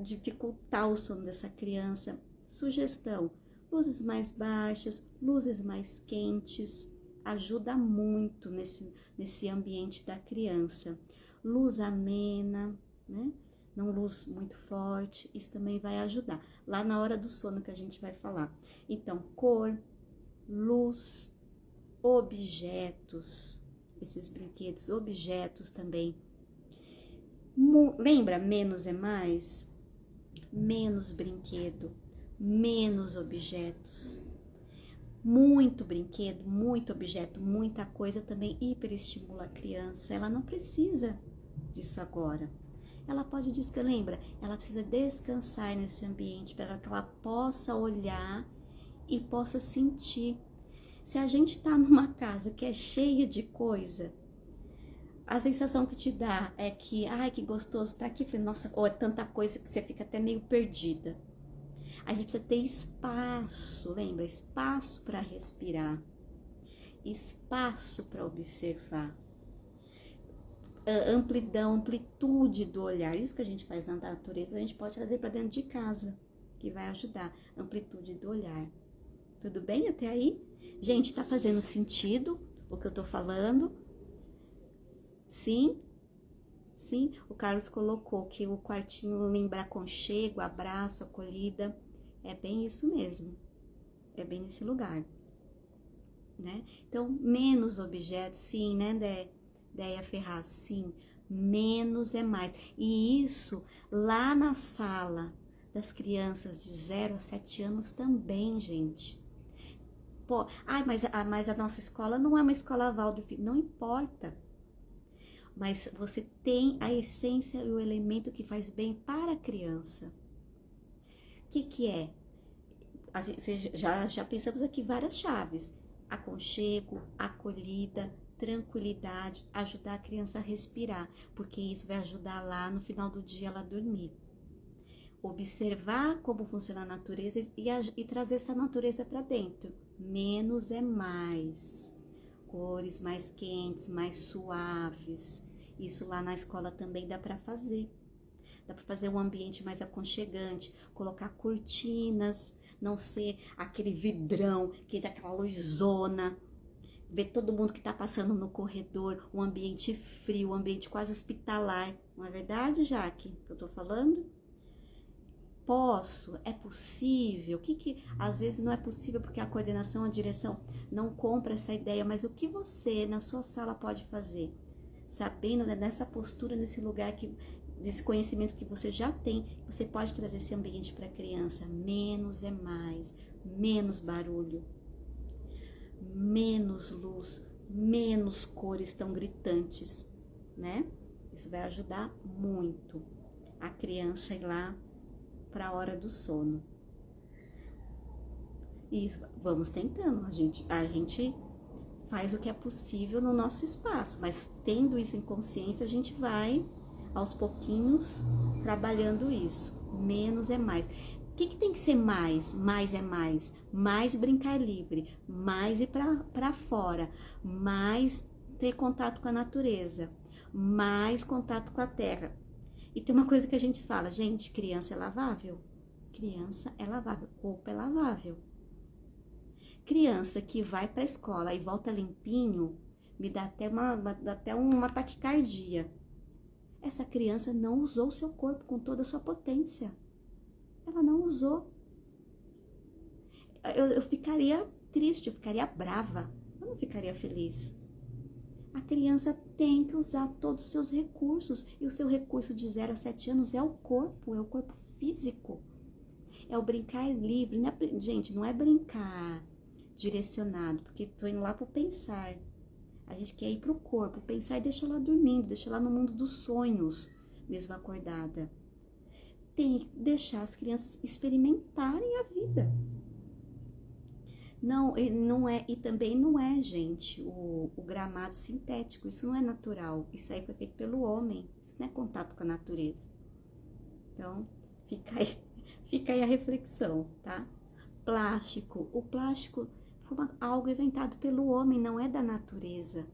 dificultar o sono dessa criança. Sugestão, Luzes mais baixas, luzes mais quentes, ajuda muito nesse ambiente da criança. Luz amena, né? Não luz muito forte, isso também vai ajudar. Lá na hora do sono que a gente vai falar. Então, cor, luz, objetos, esses brinquedos, objetos também. Lembra, menos é mais? Menos brinquedo, menos objetos. Muito brinquedo, muito objeto, muita coisa também hiperestimula a criança. Ela não precisa disso agora. Ela pode descansar, lembra? Ela precisa descansar nesse ambiente para que ela possa olhar e possa sentir. Se a gente está numa casa que é cheia de coisa, a sensação que te dá é que, ai, que gostoso estar aqui. Falei, nossa, ou é tanta coisa que você fica até meio perdida. A gente precisa ter espaço, lembra? Espaço para respirar, espaço para observar. Amplidão, amplitude do olhar. Isso que a gente faz na natureza, a gente pode trazer para dentro de casa, que vai ajudar. Amplitude do olhar. Tudo bem até aí? Gente, tá fazendo sentido o que eu tô falando? Sim? Sim? O Carlos colocou que o quartinho lembra aconchego, abraço, acolhida. É bem isso mesmo. É bem nesse lugar. Né? Então, menos objetos, sim, né, Deia Ferraz, sim, menos é mais. E isso lá na sala das crianças de 0 a 7 anos também, gente. Pô, mas a nossa escola não é uma escola Waldorf, não importa. Mas você tem a essência e o elemento que faz bem para a criança. O que é? Já pensamos aqui várias chaves. Aconchego, acolhida, tranquilidade, ajudar a criança a respirar, porque isso vai ajudar lá no final do dia ela a dormir. Observar como funciona a natureza e trazer essa natureza para dentro. Menos é mais. Cores mais quentes, mais suaves. Isso lá na escola também dá para fazer. Dá para fazer um ambiente mais aconchegante, colocar cortinas, não ser aquele vidrão que dá aquela luzona, ver todo mundo que está passando no corredor, um ambiente frio, um ambiente quase hospitalar. Não é verdade, Jaque, que eu tô falando? Posso? É possível? Que às vezes não é possível porque a coordenação, a direção não compra essa ideia, mas o que você na sua sala pode fazer? Sabendo, né, nessa postura, nesse lugar, desse conhecimento que você já tem, você pode trazer esse ambiente para a criança. Menos é mais, menos barulho, menos luz, menos cores tão gritantes, né? Isso vai ajudar muito a criança ir lá para a hora do sono. E vamos tentando, a gente faz o que é possível no nosso espaço, mas tendo isso em consciência, a gente vai aos pouquinhos trabalhando isso. Menos é mais. O que tem que ser mais? Mais é mais. Mais brincar livre, mais ir para fora, mais ter contato com a natureza, mais contato com a terra. E tem uma coisa que a gente fala, gente, criança é lavável? Criança é lavável, roupa é lavável. Criança que vai para a escola e volta limpinho, me dá até uma taquicardia. Essa criança não usou o seu corpo com toda a sua potência. Ela não usou. Eu ficaria triste, eu ficaria brava, eu não ficaria feliz. A criança tem que usar todos os seus recursos. E o seu recurso de 0 a 7 anos é o corpo físico. É o brincar livre. Não é, gente, não é brincar direcionado, porque tô indo lá pro pensar. A gente quer ir pro corpo, pensar e deixar ela dormindo, deixar ela no mundo dos sonhos, mesmo acordada. Tem que deixar as crianças experimentarem a vida. Não é, e também não é, gente, o gramado sintético, isso não é natural, isso aí foi feito pelo homem, isso não é contato com a natureza. Então, fica aí a reflexão, tá? Plástico, o plástico foi algo inventado pelo homem, não é da natureza.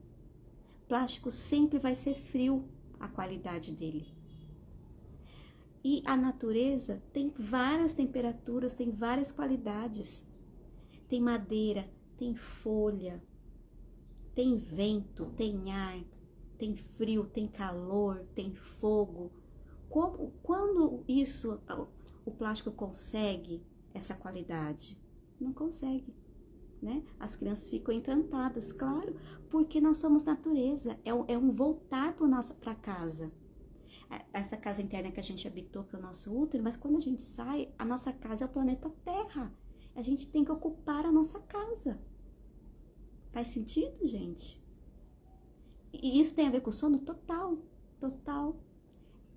Plástico sempre vai ser frio, a qualidade dele. E a natureza tem várias temperaturas, tem várias qualidades. tem madeira, tem folha, tem vento, tem ar, tem frio, tem calor, tem fogo. Quando isso, o plástico consegue essa qualidade? Não consegue, né? As crianças ficam encantadas, claro, porque nós somos natureza, é um voltar para casa. Essa casa interna que a gente habitou, que é o nosso útero, mas quando a gente sai, a nossa casa é o planeta Terra. A gente tem que ocupar a nossa casa. Faz sentido, gente? E isso tem a ver com o sono? Total, total.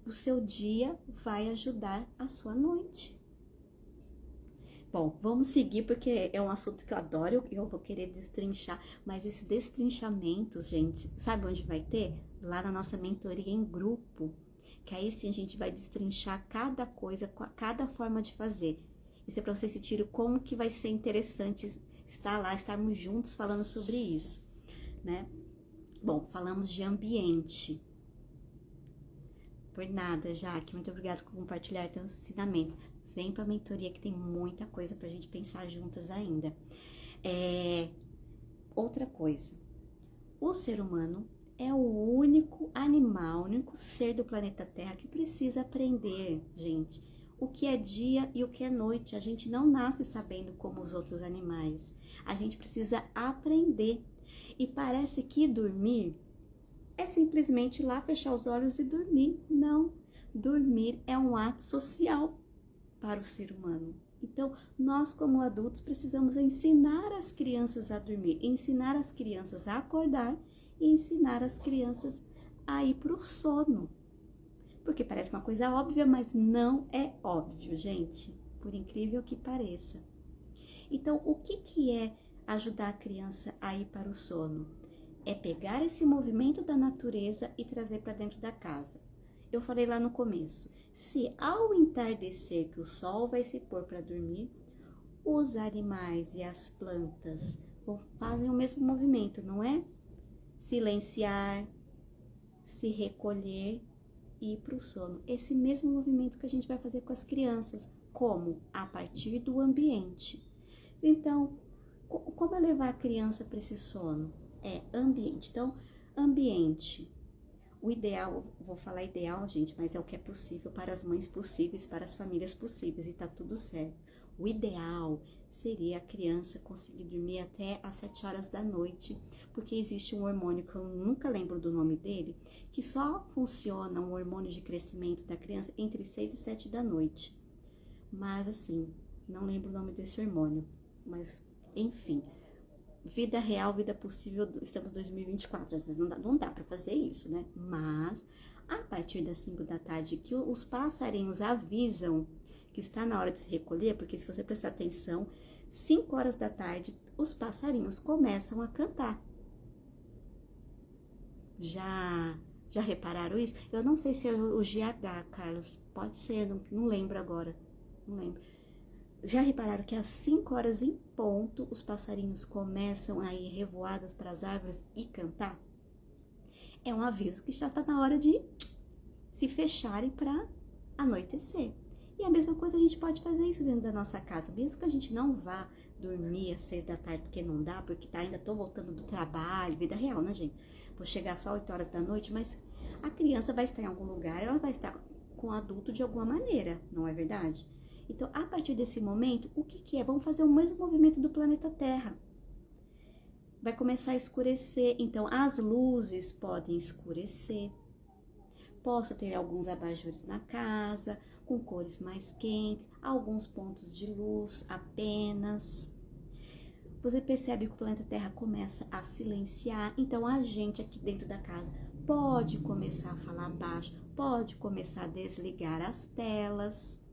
O seu dia vai ajudar a sua noite. Bom, vamos seguir porque é um assunto que eu adoro e eu vou querer destrinchar. Mas esses destrinchamento, gente, sabe onde vai ter? Lá na nossa mentoria em grupo. Que aí sim a gente vai destrinchar cada coisa, cada forma de fazer. Isso é para vocês sentirem como que vai ser interessante estar lá, estarmos juntos falando sobre isso, né? Bom, falamos de ambiente. Por nada, Jaque, muito obrigada por compartilhar teus ensinamentos. Vem para a mentoria que tem muita coisa para a gente pensar juntas ainda. Outra coisa, o ser humano é o único animal, o único ser do planeta Terra que precisa aprender, gente, o que é dia e o que é noite. A gente não nasce sabendo como os outros animais. A gente precisa aprender. E parece que dormir é simplesmente ir lá fechar os olhos e dormir. Não, dormir é um ato social para o ser humano. Então, nós como adultos precisamos ensinar as crianças a dormir, ensinar as crianças a acordar e ensinar as crianças a ir para o sono. Porque parece uma coisa óbvia, mas não é óbvio, gente, por incrível que pareça. Então, o que é ajudar a criança a ir para o sono? É pegar esse movimento da natureza e trazer para dentro da casa. Eu falei lá no começo, se ao entardecer que o sol vai se pôr para dormir, os animais e as plantas fazem o mesmo movimento, não é? Silenciar, se recolher e ir para o sono. Esse mesmo movimento que a gente vai fazer com as crianças. Como? A partir do ambiente. Então, como é levar a criança para esse sono? É ambiente. Então, ambiente. O ideal, vou falar ideal, gente, mas é o que é possível para as mães possíveis, para as famílias possíveis, e tá tudo certo. O ideal seria a criança conseguir dormir até às 7 horas da noite, porque existe um hormônio que eu nunca lembro do nome dele, que só funciona um hormônio de crescimento da criança entre 6 e 7 da noite. Mas assim, não lembro o nome desse hormônio, mas enfim. Vida real, vida possível, estamos em 2024, às vezes não dá para fazer isso, né? Mas, a partir das 5 da tarde, que os passarinhos avisam que está na hora de se recolher, porque se você prestar atenção, 5 horas da tarde, os passarinhos começam a cantar. Já repararam isso? Eu não sei se é o GH, Carlos, pode ser, não lembro agora, não lembro. Já repararam que às 5 horas em ponto, os passarinhos começam a ir revoadas para as árvores e cantar? É um aviso que já está na hora de se fecharem para anoitecer. E a mesma coisa a gente pode fazer isso dentro da nossa casa. Mesmo que a gente não vá dormir às 6 da tarde, porque não dá, porque ainda tô voltando do trabalho, vida real, né, gente? Vou chegar só 8 horas da noite, mas a criança vai estar em algum lugar, ela vai estar com o adulto de alguma maneira, não é verdade? Então, a partir desse momento, o que é? Vamos fazer o mesmo movimento do planeta Terra. Vai começar a escurecer, então as luzes podem escurecer. Posso ter alguns abajures na casa, com cores mais quentes, alguns pontos de luz apenas. Você percebe que o planeta Terra começa a silenciar, então a gente aqui dentro da casa pode começar a falar baixo, pode começar a desligar as telas.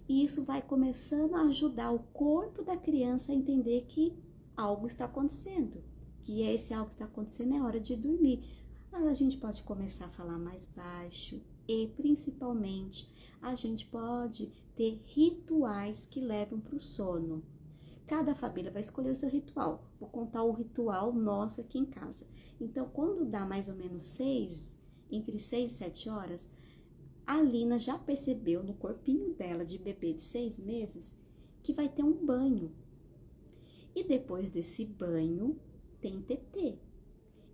E isso vai começando a ajudar o corpo da criança a entender que algo está acontecendo, que esse algo que está acontecendo é hora de dormir. Mas a gente pode começar a falar mais baixo e, principalmente, a gente pode ter rituais que levam para o sono. Cada família vai escolher o seu ritual. Vou contar o ritual nosso aqui em casa. Então, quando dá mais ou menos entre 6 e 7 horas, a Lina já percebeu no corpinho dela de bebê de 6 meses que vai ter um banho. E depois desse banho, tem tetê.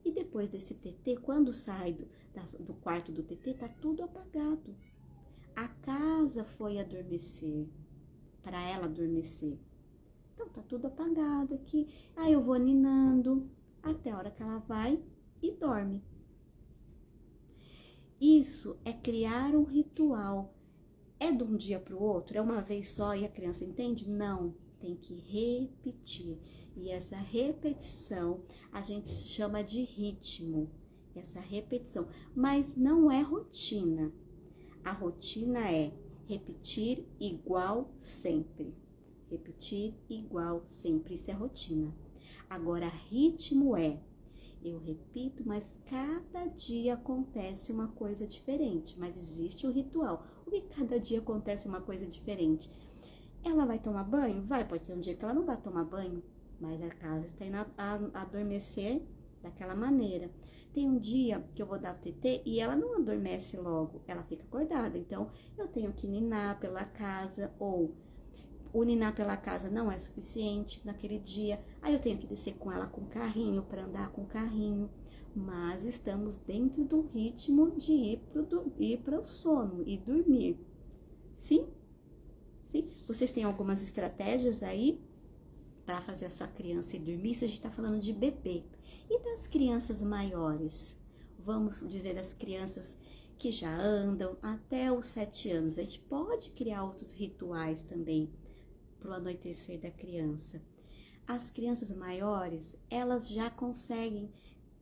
E depois desse tetê, quando sai do quarto do tetê, tá tudo apagado. A casa foi adormecer, para ela adormecer. Então, tá tudo apagado aqui. Aí eu vou ninando até a hora que ela vai e dorme. Isso é criar um ritual. É de um dia para o outro? É uma vez só e a criança entende? Não, tem que repetir. E essa repetição a gente chama de ritmo. Essa repetição. Mas não é rotina. A rotina é repetir igual sempre. Repetir igual sempre. Isso é rotina. Agora, ritmo é: eu repito, mas cada dia acontece uma coisa diferente. Mas existe o ritual. O que cada dia acontece uma coisa diferente? Ela vai tomar banho? Vai, pode ser um dia que ela não vai tomar banho, mas a casa está indo a adormecer daquela maneira. Tem um dia que eu vou dar o TT e ela não adormece logo, ela fica acordada. Então, eu tenho que ninar pela casa, ou o ninar pela casa não é suficiente naquele dia. Aí eu tenho que descer com ela com carrinho, para andar com carrinho. Mas estamos dentro do ritmo de ir para o sono e dormir. Sim? Sim? Vocês têm algumas estratégias aí para fazer a sua criança ir dormir? Isso a gente está falando de bebê. E das crianças maiores? Vamos dizer das crianças que já andam até os 7 anos. A gente pode criar outros rituais também para o anoitecer da criança. As crianças maiores, elas já conseguem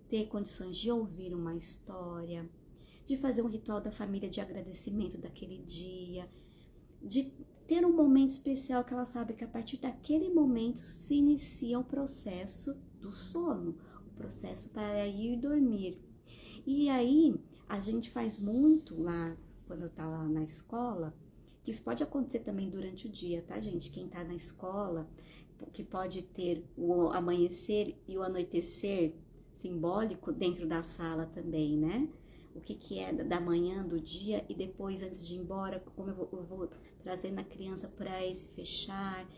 ter condições de ouvir uma história, de fazer um ritual da família de agradecimento daquele dia, de ter um momento especial que ela sabe que a partir daquele momento se inicia o processo do sono, o processo para ir dormir. E aí, a gente faz muito lá, quando eu estava lá na escola, que isso pode acontecer também durante o dia, tá, gente? Quem tá na escola, que pode ter o amanhecer e o anoitecer simbólico dentro da sala também, né? O que é da manhã, do dia, e depois, antes de ir embora, como eu vou trazendo a criança para esse fechar,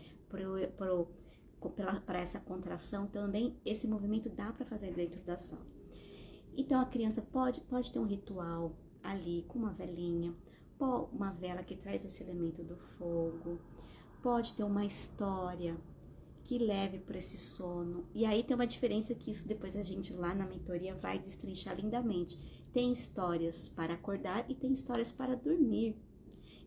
para essa contração também, esse movimento dá para fazer dentro da sala. Então, a criança pode ter um ritual ali, com uma velinha, uma vela que traz esse elemento do fogo, pode ter uma história que leve para esse sono. E aí tem uma diferença que isso depois a gente lá na mentoria vai destrinchar lindamente. Tem histórias para acordar e tem histórias para dormir.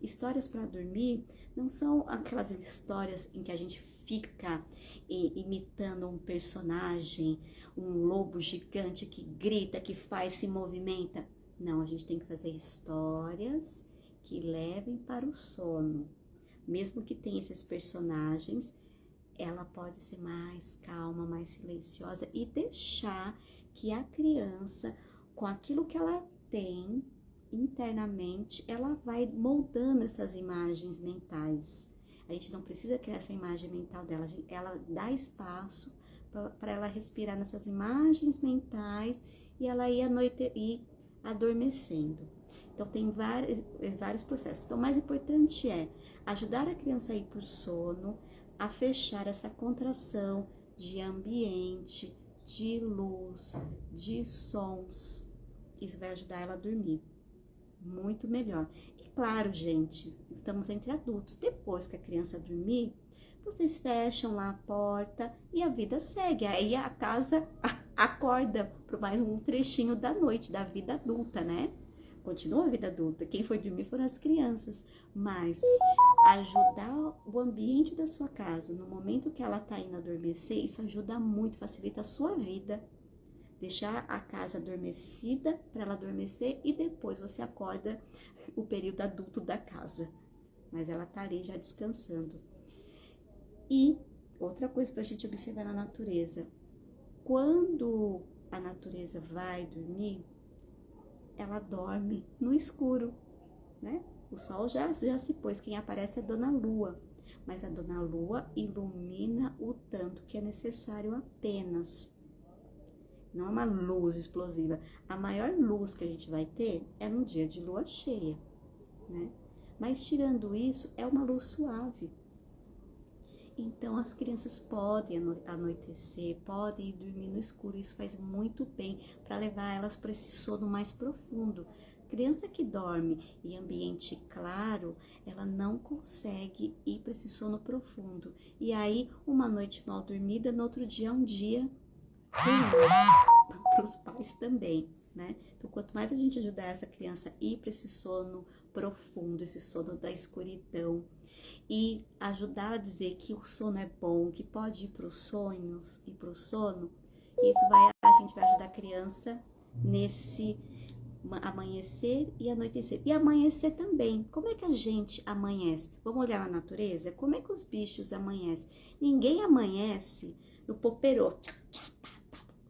Histórias para dormir não são aquelas histórias em que a gente fica imitando um personagem, um lobo gigante que grita, que faz, se movimenta. Não, a gente tem que fazer histórias que levem para o sono. Mesmo que tenha esses personagens, ela pode ser mais calma, mais silenciosa e deixar que a criança, com aquilo que ela tem internamente, ela vai moldando essas imagens mentais. A gente não precisa criar essa imagem mental dela, ela dá espaço para ela respirar nessas imagens mentais e ela ir adormecendo. Então, tem vários processos. Então, o mais importante é ajudar a criança a ir para o sono, a fechar essa contração de ambiente, de luz, de sons. Isso vai ajudar ela a dormir muito melhor. E claro, gente, estamos entre adultos. Depois que a criança dormir, vocês fecham lá a porta e a vida segue. Aí a casa acorda para mais um trechinho da noite, da vida adulta, né? Continua a vida adulta. Quem foi dormir foram as crianças. Mas ajudar o ambiente da sua casa no momento que ela está indo adormecer, isso ajuda muito, facilita a sua vida. Deixar a casa adormecida para ela adormecer e depois você acorda o período adulto da casa. Mas ela está ali já descansando. E outra coisa para a gente observar na natureza. Quando a natureza vai dormir, ela dorme no escuro, né? O sol já se pôs, quem aparece é a Dona Lua. Mas a Dona Lua ilumina o tanto que é necessário apenas. Não é uma luz explosiva. A maior luz que a gente vai ter é no dia de lua cheia, né? Mas tirando isso, é uma luz suave. Então as crianças podem anoitecer, podem ir dormir no escuro. Isso faz muito bem para levar elas para esse sono mais profundo. Criança que dorme em ambiente claro, ela não consegue ir para esse sono profundo. E aí, uma noite mal dormida, no outro dia é um dia ruim para os pais também, né? Então, quanto mais a gente ajudar essa criança a ir para esse sono profundo, esse sono da escuridão, e ajudar a dizer que o sono é bom, que pode ir para os sonhos e para o sono, a gente vai ajudar a criança nesse amanhecer e anoitecer. E amanhecer também. Como é que a gente amanhece? Vamos olhar na natureza? Como é que os bichos amanhecem? Ninguém amanhece no poperô.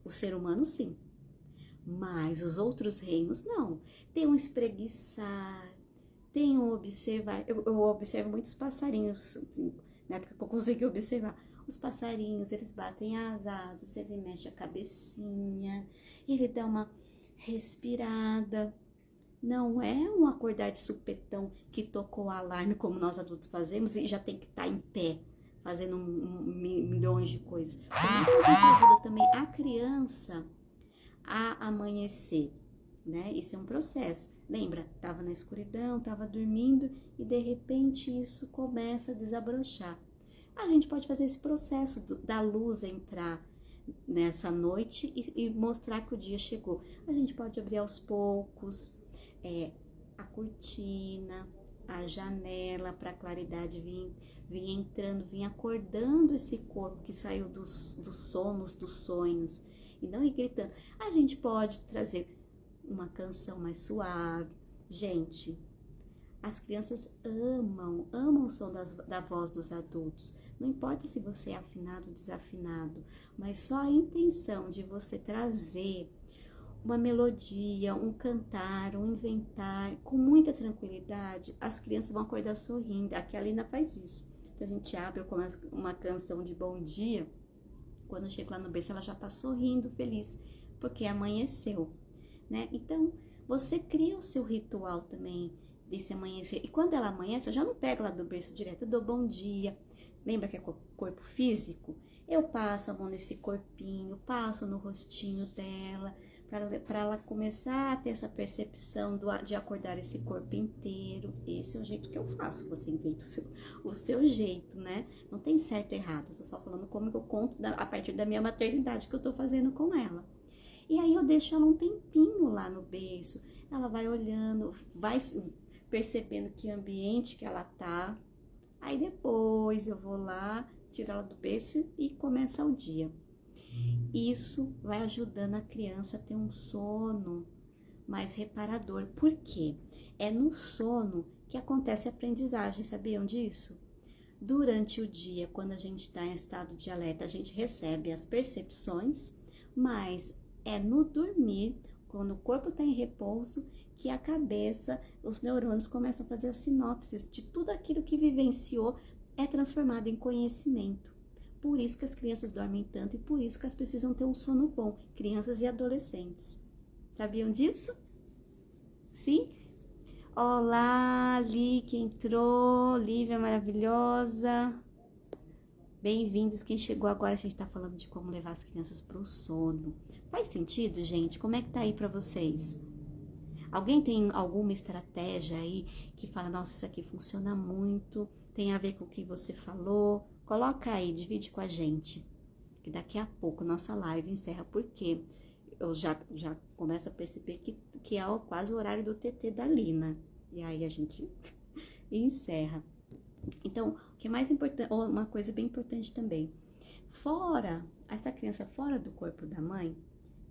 O ser humano sim. Mas os outros reinos não. Tem um espreguiçar, tem um observar. Eu observo muitos passarinhos, assim, na época que eu consegui observar. Os passarinhos, eles batem as asas, ele mexe a cabecinha, ele dá uma respirada. Não é um acordar de supetão que tocou o alarme como nós adultos fazemos e já tem que estar em pé, fazendo milhões de coisas. Como é que a gente ajuda também a criança a amanhecer, né? Isso é um processo. Lembra? Tava na escuridão, tava dormindo e de repente isso começa a desabrochar. A gente pode fazer esse processo da luz entrar nessa noite e mostrar que o dia chegou. A gente pode abrir aos poucos a cortina, a janela para a claridade vir entrando, vir acordando esse corpo que saiu dos sonos, dos sonhos e não ir gritando. A gente pode trazer uma canção mais suave. Gente, as crianças amam o som da voz dos adultos. Não importa se você é afinado ou desafinado, mas só a intenção de você trazer uma melodia, um cantar, um inventar, com muita tranquilidade, as crianças vão acordar sorrindo. Aqui a Lina faz isso. Então a gente abre, eu começo uma canção de bom dia, quando eu chego lá no berço ela já tá sorrindo, feliz, porque amanheceu, né? Então você cria o seu ritual também desse amanhecer. E quando ela amanhece, eu já não pego lá do berço direto, eu dou bom dia. Lembra que é corpo físico? Eu passo a mão nesse corpinho, passo no rostinho dela, para ela começar a ter essa percepção de acordar esse corpo inteiro. Esse é o jeito que eu faço, você inventa o seu jeito, né? Não tem certo e errado, eu tô só falando como eu conto a partir da minha maternidade que eu tô fazendo com ela. E aí eu deixo ela um tempinho lá no berço, ela vai olhando, vai percebendo que ambiente que ela tá. Aí depois eu vou lá, tiro ela do berço e começa o dia. Isso vai ajudando a criança a ter um sono mais reparador. Por quê? É no sono que acontece a aprendizagem, sabiam disso? Durante o dia, quando a gente está em estado de alerta, a gente recebe as percepções, mas é no dormir, quando o corpo está em repouso, que a cabeça, os neurônios começam a fazer as sinopses de tudo aquilo que vivenciou, é transformado em conhecimento. Por isso que as crianças dormem tanto e por isso que elas precisam ter um sono bom, crianças e adolescentes. Sabiam disso? Sim? Olá, Li, que entrou, Lívia maravilhosa. Bem-vindos, quem chegou agora, a gente tá falando de como levar as crianças pro sono. Faz sentido, gente? Como é que tá aí pra vocês? Alguém tem alguma estratégia aí que fala, nossa, isso aqui funciona muito, tem a ver com o que você falou? Coloca aí, divide com a gente, que daqui a pouco nossa live encerra, porque eu já começo a perceber que é quase o horário do TT da Lina, e aí a gente encerra. Então, o que é mais importante, uma coisa bem importante também, essa criança fora do corpo da mãe,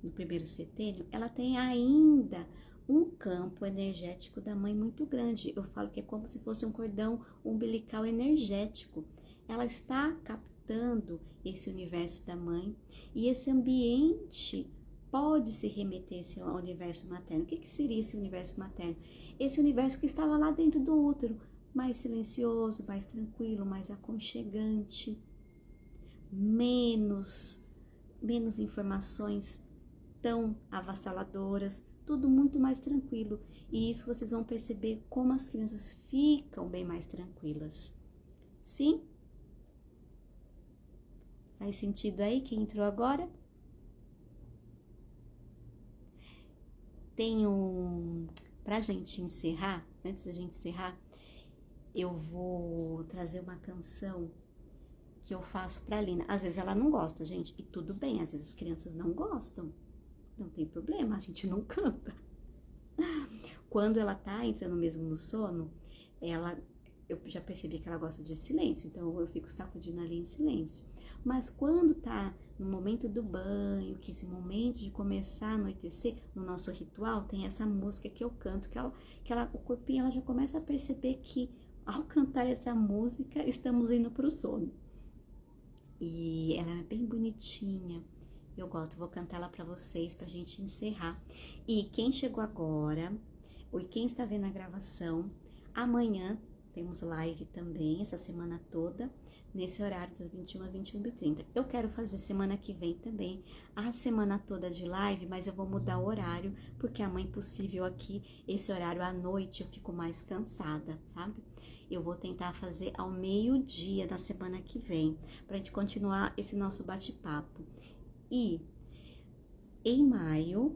no primeiro setênio, ela tem ainda um campo energético da mãe muito grande. Eu falo que é como se fosse um cordão umbilical energético. Ela está captando esse universo da mãe e esse ambiente pode se remeter ao universo materno. O que seria esse universo materno? Esse universo que estava lá dentro do útero, mais silencioso, mais tranquilo, mais aconchegante, menos informações tão avassaladoras, tudo muito mais tranquilo. E isso vocês vão perceber como as crianças ficam bem mais tranquilas. Sim? Faz sentido aí quem entrou agora? Tem pra gente encerrar, antes da gente encerrar, eu vou trazer uma canção que eu faço pra Lina. Às vezes ela não gosta, gente, e tudo bem, às vezes as crianças não gostam. Não tem problema, a gente não canta. Quando ela tá entrando mesmo no sono, eu já percebi que ela gosta de silêncio, então eu fico sacudindo ali em silêncio. Mas quando tá no momento do banho, que esse momento de começar a anoitecer, no nosso ritual, tem essa música que eu canto, o corpinho ela já começa a perceber que ao cantar essa música, estamos indo pro sono. E ela é bem bonitinha. Eu gosto, vou cantar ela pra vocês, pra gente encerrar. E quem chegou agora, e quem está vendo a gravação, amanhã temos live também, essa semana toda, nesse horário das 21 às 21h30. Eu quero fazer semana que vem também, a semana toda de live, mas eu vou mudar o horário, porque a mãe possível aqui, esse horário à noite, eu fico mais cansada, sabe? Eu vou tentar fazer ao meio-dia da semana que vem, pra gente continuar esse nosso bate-papo. E em maio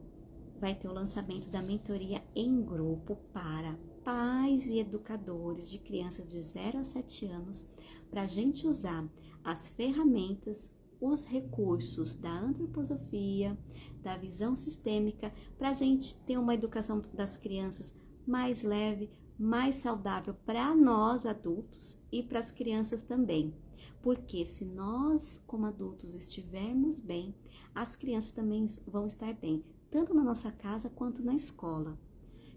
vai ter o lançamento da mentoria em grupo para pais e educadores de crianças de 0 a 7 anos, para a gente usar as ferramentas, os recursos da antroposofia, da visão sistêmica, para a gente ter uma educação das crianças mais leve, mais saudável para nós adultos e para as crianças também. Porque se nós, como adultos, estivermos bem, as crianças também vão estar bem, tanto na nossa casa quanto na escola.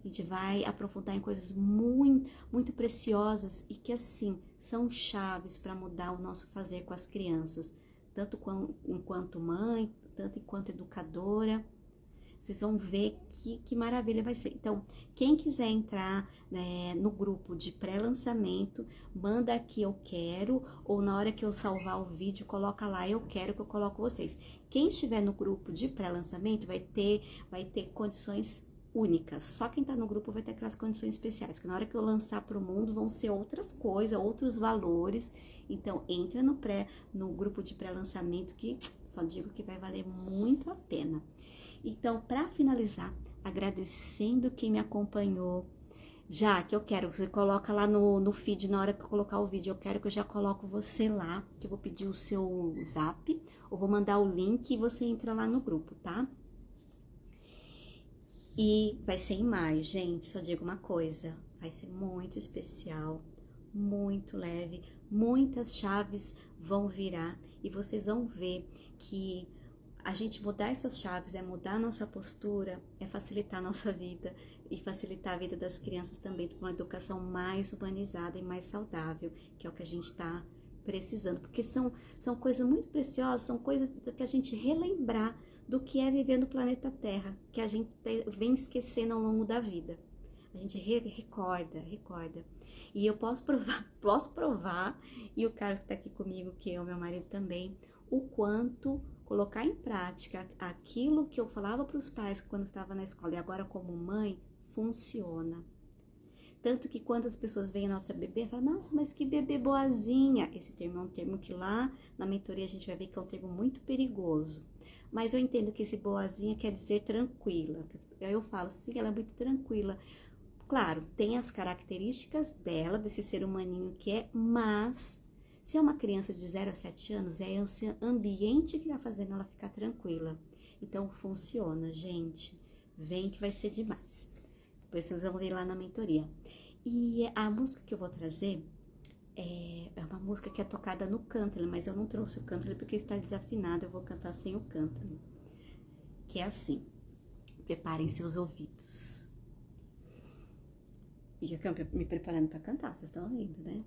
A gente vai aprofundar em coisas muito, muito preciosas e que, assim, são chaves para mudar o nosso fazer com as crianças, tanto enquanto mãe, tanto enquanto educadora. Vocês vão ver que maravilha vai ser. Então, quem quiser entrar, né, no grupo de pré-lançamento, manda aqui eu quero, ou na hora que eu salvar o vídeo, coloca lá eu quero que eu coloco vocês. Quem estiver no grupo de pré-lançamento vai ter condições únicas. Só quem tá no grupo vai ter aquelas condições especiais, porque na hora que eu lançar para o mundo vão ser outras coisas, outros valores. Então, entra no grupo de pré-lançamento, que só digo que vai valer muito a pena. Então, para finalizar, agradecendo quem me acompanhou, já que eu quero, você coloca lá no feed, na hora que eu colocar o vídeo, eu quero que eu já coloco você lá, que eu vou pedir o seu zap, ou vou mandar o link e você entra lá no grupo, tá? E vai ser em maio, gente, só digo uma coisa, vai ser muito especial, muito leve, muitas chaves vão virar e vocês vão ver que a gente mudar essas chaves é mudar a nossa postura, é facilitar a nossa vida e facilitar a vida das crianças também para uma educação mais humanizada e mais saudável, que é o que a gente está precisando, porque são coisas muito preciosas, são coisas para a gente relembrar do que é viver no planeta Terra, que a gente vem esquecendo ao longo da vida. A gente recorda. E eu posso provar, e o Carlos que está aqui comigo, que é o meu marido também, o quanto colocar em prática aquilo que eu falava para os pais quando estava na escola e agora como mãe, funciona. Tanto que quando as pessoas veem a nossa bebê, falam, nossa, mas que bebê boazinha. Esse termo é um termo que lá na mentoria a gente vai ver que é um termo muito perigoso. Mas eu entendo que esse boazinha quer dizer tranquila. Aí eu falo, sim, ela é muito tranquila. Claro, tem as características dela, desse ser humaninho que é, mas se é uma criança de 0 a 7 anos, é esse ambiente que tá fazendo ela ficar tranquila. Então, funciona, gente. Vem que vai ser demais. Depois vocês vão ver lá na mentoria. E a música que eu vou trazer é uma música que é tocada no cântaro, mas eu não trouxe o cântaro porque está desafinado, eu vou cantar sem o cântaro. Que é assim, preparem seus ouvidos. E eu me preparando para cantar, vocês estão ouvindo, né?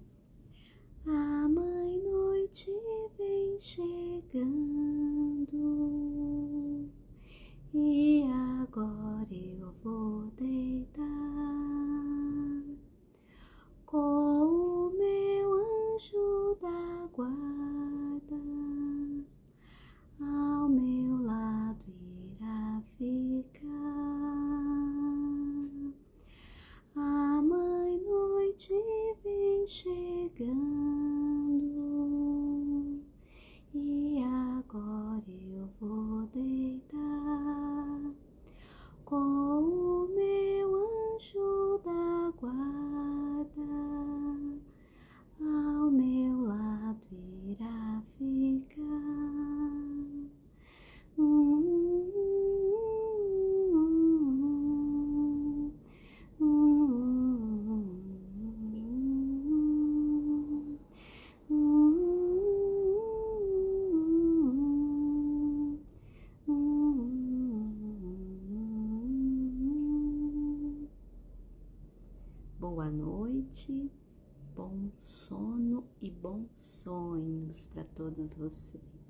A mãe-noite vem chegando e agora eu vou deitar com o meu anjo da guarda ao meu lado irá ficar. A mãe-noite vem chegando e noite, bom sono e bons sonhos para todos vocês.